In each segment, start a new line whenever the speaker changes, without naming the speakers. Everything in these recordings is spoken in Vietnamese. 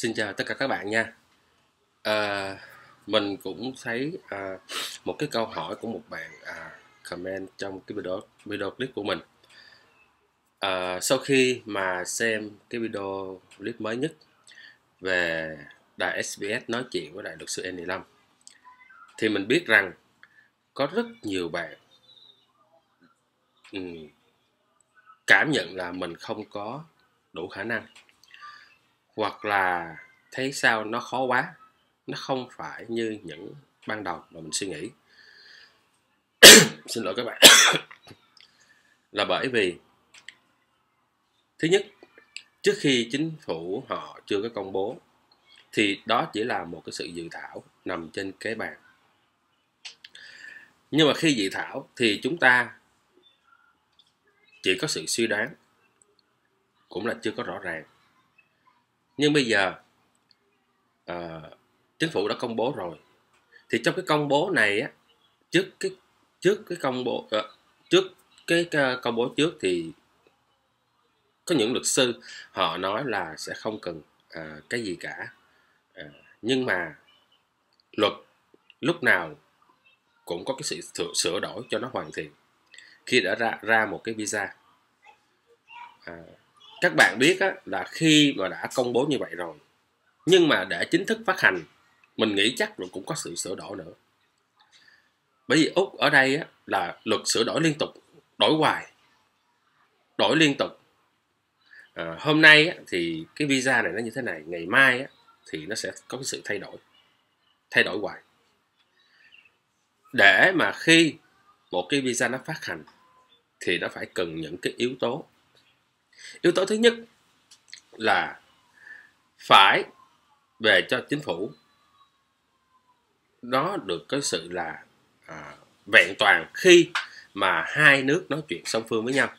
Xin chào tất cả các bạn nha. À, mình cũng thấy một cái câu hỏi của một bạn comment trong cái video clip của mình. Sau khi mà xem cái video clip mới nhất về đài SBS nói chuyện với đại luật sư N15 thì mình biết rằng có rất nhiều bạn cảm nhận là mình không có đủ khả năng, hoặc là thấy sao nó khó quá, nó không phải như những ban đầu mà mình suy nghĩ. Xin lỗi các bạn. Là bởi vì thứ nhất, trước khi chính phủ họ chưa có công bố thì đó chỉ là một cái sự dự thảo nằm trên cái bàn. Nhưng mà khi dự thảo thì chúng ta chỉ có sự suy đoán, cũng là chưa có rõ ràng. Nhưng bây giờ chính phủ đã công bố rồi, thì trong cái công bố này á, trước cái công bố công bố trước thì có những luật sư họ nói là sẽ không cần cái gì cả. Nhưng mà luật lúc nào cũng có cái sự sửa đổi cho nó hoàn thiện khi đã ra một cái visa. Các bạn biết á, là khi mà đã công bố như vậy rồi, nhưng mà để chính thức phát hành, mình nghĩ chắc cũng có sự sửa đổi nữa. Bởi vì Úc ở đây á, là luật sửa đổi liên tục, đổi hoài, đổi liên tục. Hôm nay á, thì cái visa này nó như thế này, ngày mai á, thì nó sẽ có cái sự thay đổi hoài. Để mà khi một cái visa nó phát hành thì nó phải cần những cái yếu tố. Yếu tố thứ nhất là phải về cho chính phủ nó được cái sự là vẹn toàn khi mà hai nước nói chuyện song phương với nhau.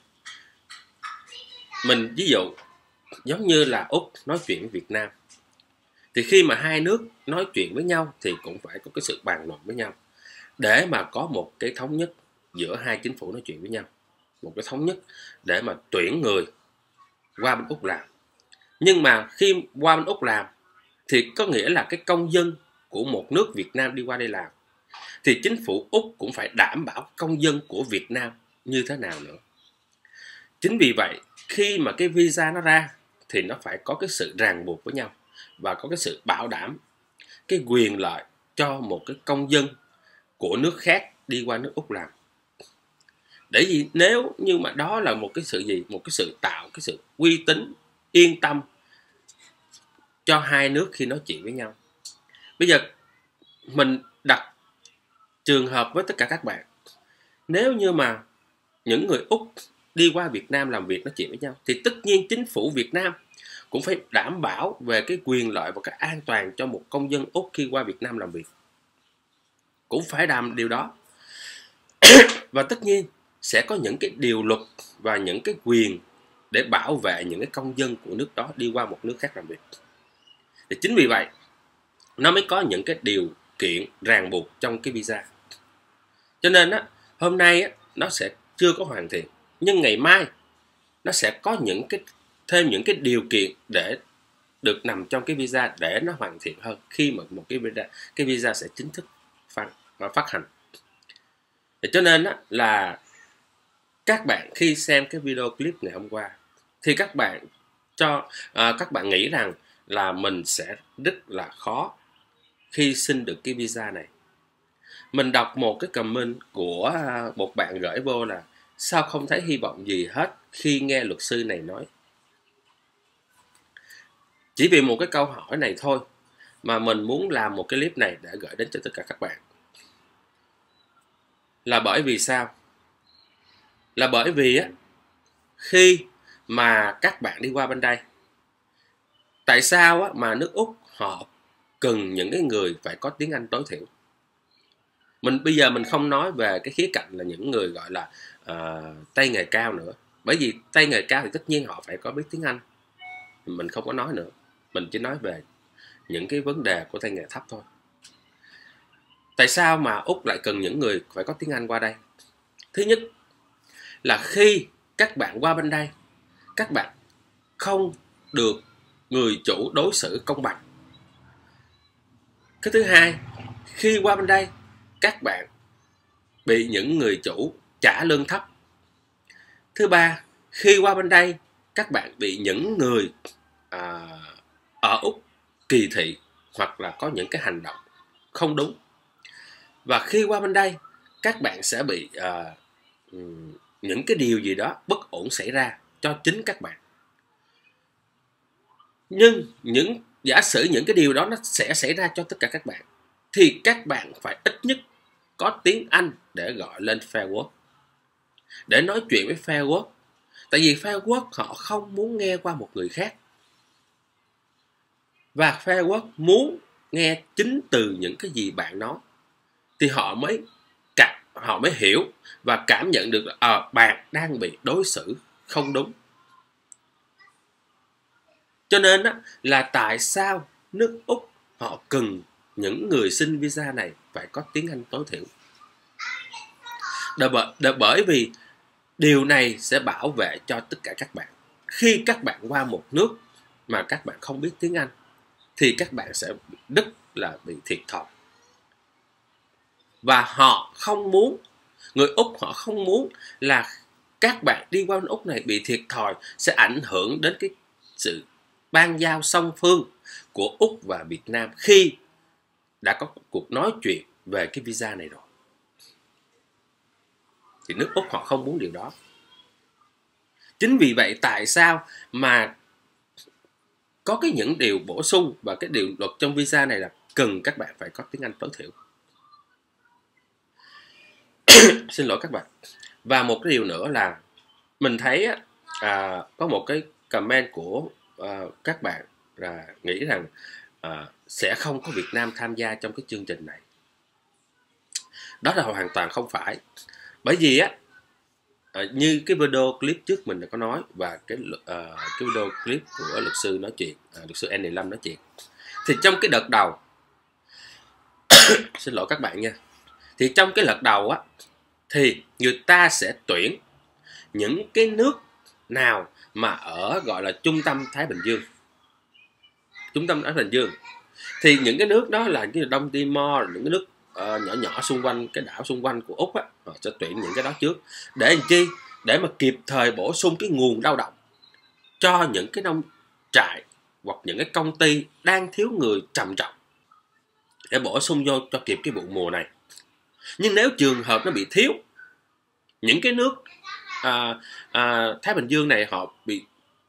Mình ví dụ giống như là Úc nói chuyện với Việt Nam, thì khi mà hai nước nói chuyện với nhau thì cũng phải có cái sự bàn luận với nhau để mà có một cái thống nhất giữa hai chính phủ nói chuyện với nhau, một cái thống nhất để mà tuyển người qua bên Úc làm. Nhưng mà khi qua bên Úc làm thì có nghĩa là cái công dân của một nước Việt Nam đi qua đây làm, thì chính phủ Úc cũng phải đảm bảo công dân của Việt Nam như thế nào nữa. Chính vì vậy khi mà cái visa nó ra thì nó phải có cái sự ràng buộc với nhau và có cái sự bảo đảm cái quyền lợi cho một cái công dân của nước khác đi qua nước Úc làm. Để vì nếu như mà đó là một cái sự gì, một cái sự tạo cái sự uy tín, yên tâm cho hai nước khi nói chuyện với nhau. Bây giờ mình đặt trường hợp với tất cả các bạn, nếu như mà những người Úc đi qua Việt Nam làm việc nói chuyện với nhau thì tất nhiên chính phủ Việt Nam cũng phải đảm bảo về cái quyền lợi và cái an toàn cho một công dân Úc khi qua Việt Nam làm việc, cũng phải làm điều đó. Và tất nhiên sẽ có những cái điều luật và những cái quyền để bảo vệ những cái công dân của nước đó đi qua một nước khác làm việc. Thì chính vì vậy nó mới có những cái điều kiện ràng buộc trong cái visa. Cho nên á, hôm nay á, nó sẽ chưa có hoàn thiện, nhưng ngày mai nó sẽ có thêm những cái điều kiện để được nằm trong cái visa để nó hoàn thiện hơn khi mà một cái visa sẽ chính thức phát hành. Cho nên á, là các bạn khi xem cái video clip ngày hôm qua thì các bạn nghĩ rằng là mình sẽ rất là khó khi xin được cái visa này. Mình đọc một cái comment của một bạn gửi vô là sao không thấy hy vọng gì hết khi nghe luật sư này nói. Chỉ vì một cái câu hỏi này thôi mà mình muốn làm một cái clip này để gửi đến cho tất cả các bạn. Là bởi vì sao? Là bởi vì á, khi mà các bạn đi qua bên đây, tại sao á, mà nước Úc họ cần những cái người phải có tiếng Anh tối thiểu? Bây giờ mình không nói về cái khía cạnh là những người gọi là tay nghề cao nữa. Bởi vì tay nghề cao thì tất nhiên họ phải có biết tiếng Anh. Mình không có nói nữa. Mình chỉ nói về những cái vấn đề của tay nghề thấp thôi. Tại sao mà Úc lại cần những người phải có tiếng Anh qua đây? Thứ nhất là khi các bạn qua bên đây, các bạn không được người chủ đối xử công bằng. Cái thứ hai, khi qua bên đây các bạn bị những người chủ trả lương thấp. Thứ ba, khi qua bên đây các bạn bị những người ở Úc kỳ thị hoặc là có những cái hành động không đúng. Và khi qua bên đây các bạn sẽ bị những cái điều gì đó bất ổn xảy ra cho chính các bạn. Nhưng giả sử những cái điều đó nó sẽ xảy ra cho tất cả các bạn, thì các bạn phải ít nhất có tiếng Anh để gọi lên Fair Work, để nói chuyện với Fair Work. Tại vì Fair Work họ không muốn nghe qua một người khác, và Fair Work muốn nghe chính từ những cái gì bạn nói, thì họ mới hiểu và cảm nhận được là bạn đang bị đối xử không đúng. Cho nên là tại sao nước Úc họ cần những người xin visa này phải có tiếng Anh tối thiểu. Bởi vì điều này sẽ bảo vệ cho tất cả các bạn. Khi các bạn qua một nước mà các bạn không biết tiếng Anh thì các bạn sẽ rất là bị thiệt thòi. Và họ không muốn, người Úc họ không muốn là các bạn đi qua bên Úc này bị thiệt thòi, sẽ ảnh hưởng đến cái sự ban giao song phương của Úc và Việt Nam khi đã có cuộc nói chuyện về cái visa này rồi. Thì nước Úc họ không muốn điều đó. Chính vì vậy tại sao mà có những điều bổ sung và cái điều luật trong visa này là cần các bạn phải có tiếng Anh tối thiểu. Xin lỗi các bạn. Và một cái điều nữa là mình thấy có một cái comment của các bạn là nghĩ rằng sẽ không có Việt Nam tham gia trong cái chương trình này. Đó là hoàn toàn không phải. Bởi vì như cái video clip trước mình đã có nói, và cái video clip của luật sư nói chuyện, luật sư N15 nói chuyện, thì trong cái đợt đầu xin lỗi các bạn nha, thì trong cái đợt đầu thì người ta sẽ tuyển những cái nước nào mà ở gọi là trung tâm Thái Bình Dương. Trung tâm Thái Bình Dương thì những cái nước đó là cái Đông Timor, những cái nước nhỏ nhỏ xung quanh cái đảo xung quanh của Úc họ sẽ tuyển những cái đó trước. Để làm chi? Để mà kịp thời bổ sung cái nguồn lao động cho những cái nông trại hoặc những cái công ty đang thiếu người trầm trọng, để bổ sung vô cho kịp cái vụ mùa này. Nhưng nếu trường hợp nó bị thiếu, những cái nước Thái Bình Dương này họ bị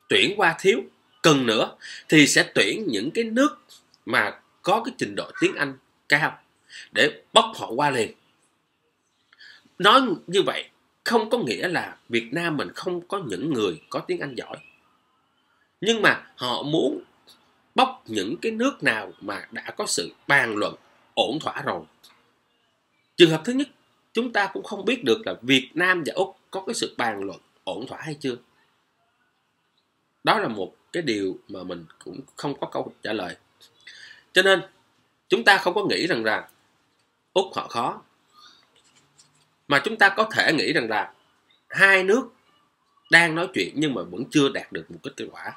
tuyển qua thiếu, cần nữa, thì sẽ tuyển những cái nước mà có cái trình độ tiếng Anh cao để bóc họ qua liền. Nói như vậy không có nghĩa là Việt Nam mình không có những người có tiếng Anh giỏi, nhưng mà họ muốn bóc những cái nước nào mà đã có sự bàn luận ổn thỏa rồi. Trường hợp thứ nhất, chúng ta cũng không biết được là Việt Nam và Úc có cái sự bàn luận ổn thỏa hay chưa. Đó là một cái điều mà mình cũng không có câu trả lời. Cho nên chúng ta không có nghĩ rằng là Úc họ khó, mà chúng ta có thể nghĩ rằng là hai nước đang nói chuyện nhưng mà vẫn chưa đạt được một kết quả.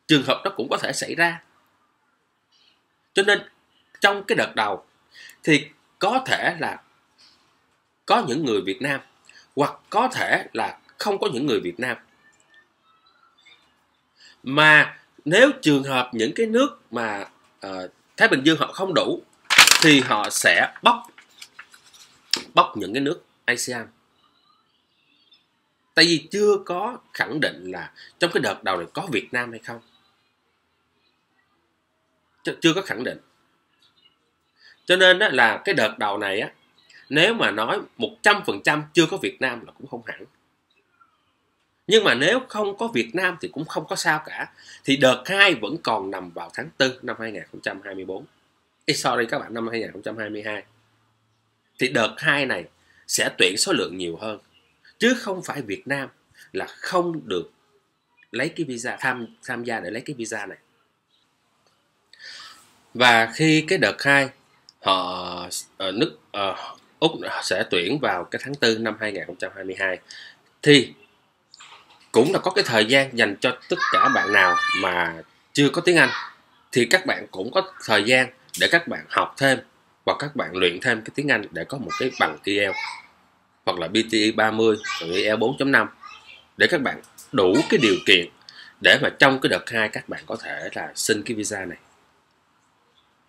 Trường hợp đó cũng có thể xảy ra. Cho nên trong cái đợt đầu thì có thể là có những người Việt Nam, hoặc có thể là không có những người Việt Nam. Mà nếu trường hợp những cái nước mà Thái Bình Dương họ không đủ, thì họ sẽ bóc những cái nước ASEAN. Tại vì chưa có khẳng định là trong cái đợt đầu này có Việt Nam hay không. Chưa có khẳng định. Cho nên là cái đợt đầu này nếu mà nói 100% chưa có Việt Nam là cũng không hẳn. Nhưng mà nếu không có Việt Nam thì cũng không có sao cả. Thì đợt 2 vẫn còn nằm vào tháng 4 năm 2024. Sorry các bạn, năm 2022. Thì đợt 2 này sẽ tuyển số lượng nhiều hơn. Chứ không phải Việt Nam là không được lấy cái visa, tham gia để lấy cái visa này. Và khi cái đợt 2 nước Úc sẽ tuyển vào cái tháng 4 năm 2022, thì cũng là có cái thời gian dành cho tất cả bạn nào mà chưa có tiếng Anh thì các bạn cũng có thời gian để các bạn học thêm và các bạn luyện thêm cái tiếng Anh để có một cái bằng IELTS hoặc là PTE 30 hoặc IELTS 4.5 để các bạn đủ cái điều kiện để mà trong cái đợt 2 các bạn có thể là xin cái visa này.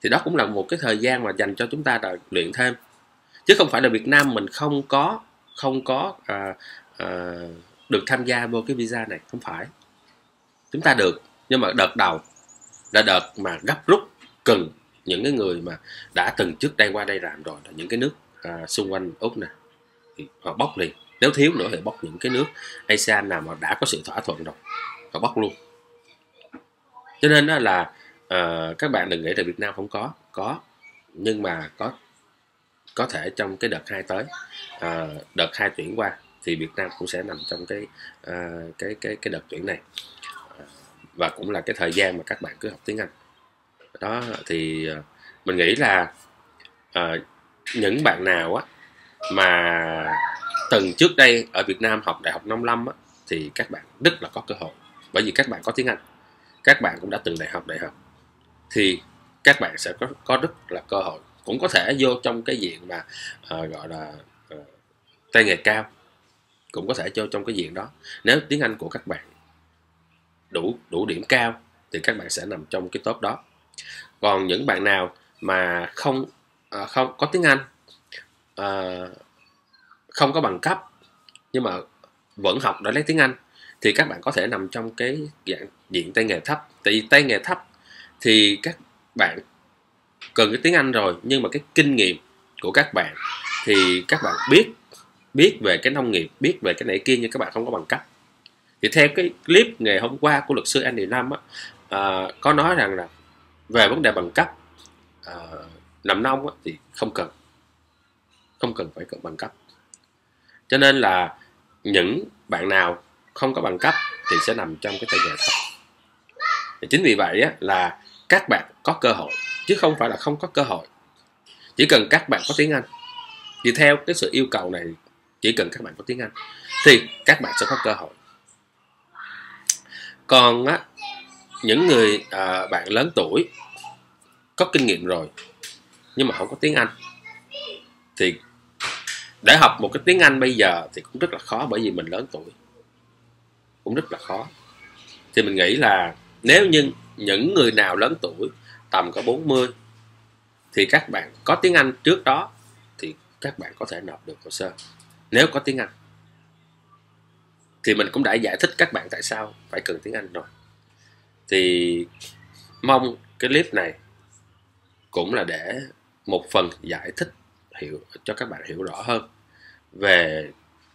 Thì đó cũng là một cái thời gian mà dành cho chúng ta là luyện thêm, chứ không phải là Việt Nam mình không có được tham gia vô cái visa này. Không phải, chúng ta được, nhưng mà đợt đầu là đợt mà gấp rút cần những cái người mà đã từng trước đây qua đây làm rồi, là những cái nước xung quanh Úc này thì họ bóc liền, nếu thiếu nữa thì bóc những cái nước ASEAN nào mà đã có sự thỏa thuận rồi, họ bóc luôn. Cho nên đó là các bạn đừng nghĩ là Việt Nam không có, nhưng mà có thể trong cái đợt 2 tới, đợt 2 tuyển qua thì Việt Nam cũng sẽ nằm trong cái đợt tuyển này, và cũng là cái thời gian mà các bạn cứ học tiếng Anh đó. Thì mình nghĩ là những bạn nào á mà từng trước đây ở Việt Nam học đại học nông lâm á, thì các bạn rất là có cơ hội, bởi vì các bạn có tiếng Anh, các bạn cũng đã từng đại học thì các bạn sẽ có rất là cơ hội, cũng có thể vô trong cái diện mà gọi là tay nghề cao, cũng có thể vô trong cái diện đó. Nếu tiếng Anh của các bạn đủ điểm cao thì các bạn sẽ nằm trong cái top đó. Còn những bạn nào mà không có tiếng Anh, không có bằng cấp nhưng mà vẫn học để lấy tiếng Anh, thì các bạn có thể nằm trong cái diện tay nghề thấp. Tại vì tay nghề thấp thì các bạn cần cái tiếng Anh rồi, nhưng mà cái kinh nghiệm của các bạn thì các bạn biết về cái nông nghiệp, biết về cái này kia, nhưng các bạn không có bằng cấp. Thì theo cái clip ngày hôm qua của luật sư Andy Lam á, có nói rằng là về vấn đề bằng cấp làm nông á, thì không cần phải cần bằng cấp. Cho nên là những bạn nào không có bằng cấp thì sẽ nằm trong cái tay nghề thấp. Thì chính vì vậy á, là các bạn có cơ hội, chứ không phải là không có cơ hội. Chỉ cần các bạn có tiếng Anh, thì theo cái sự yêu cầu này, chỉ cần các bạn có tiếng Anh thì các bạn sẽ có cơ hội. Còn á, những người bạn lớn tuổi có kinh nghiệm rồi nhưng mà không có tiếng Anh, thì để học một cái tiếng Anh bây giờ thì cũng rất là khó, bởi vì mình lớn tuổi, cũng rất là khó. Thì mình nghĩ là nếu như những người nào lớn tuổi tầm có 40 thì các bạn có tiếng Anh trước đó thì các bạn có thể nộp được hồ sơ nếu có tiếng Anh. Thì mình cũng đã giải thích các bạn tại sao phải cần tiếng Anh rồi. Thì mong cái clip này cũng là để một phần giải thích cho các bạn hiểu rõ hơn về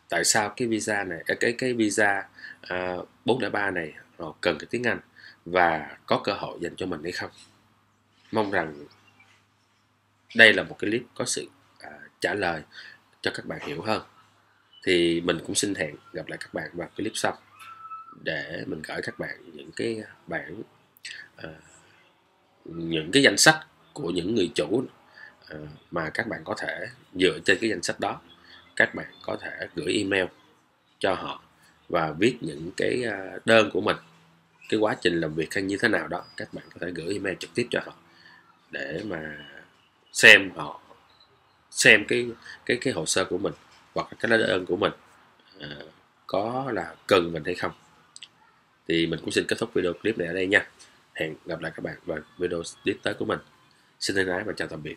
tại sao cái visa này, cái visa 403 này họ cần cái tiếng Anh và có cơ hội dành cho mình hay không. Mong rằng đây là một cái clip có sự trả lời cho các bạn hiểu hơn. Thì mình cũng xin hẹn gặp lại các bạn vào clip sau để mình gửi các bạn những cái bản, những cái danh sách của những người chủ mà các bạn có thể dựa trên cái danh sách đó, các bạn có thể gửi email cho họ và viết những cái đơn của mình, cái quá trình làm việc hay như thế nào đó, các bạn có thể gửi email trực tiếp cho họ để mà xem cái hồ sơ của mình hoặc cái đơn của mình có là cần mình hay không. Thì mình cũng xin kết thúc video clip này ở đây nha. Hẹn gặp lại các bạn vào video tiếp tới của mình. Xin thân ái và chào tạm biệt.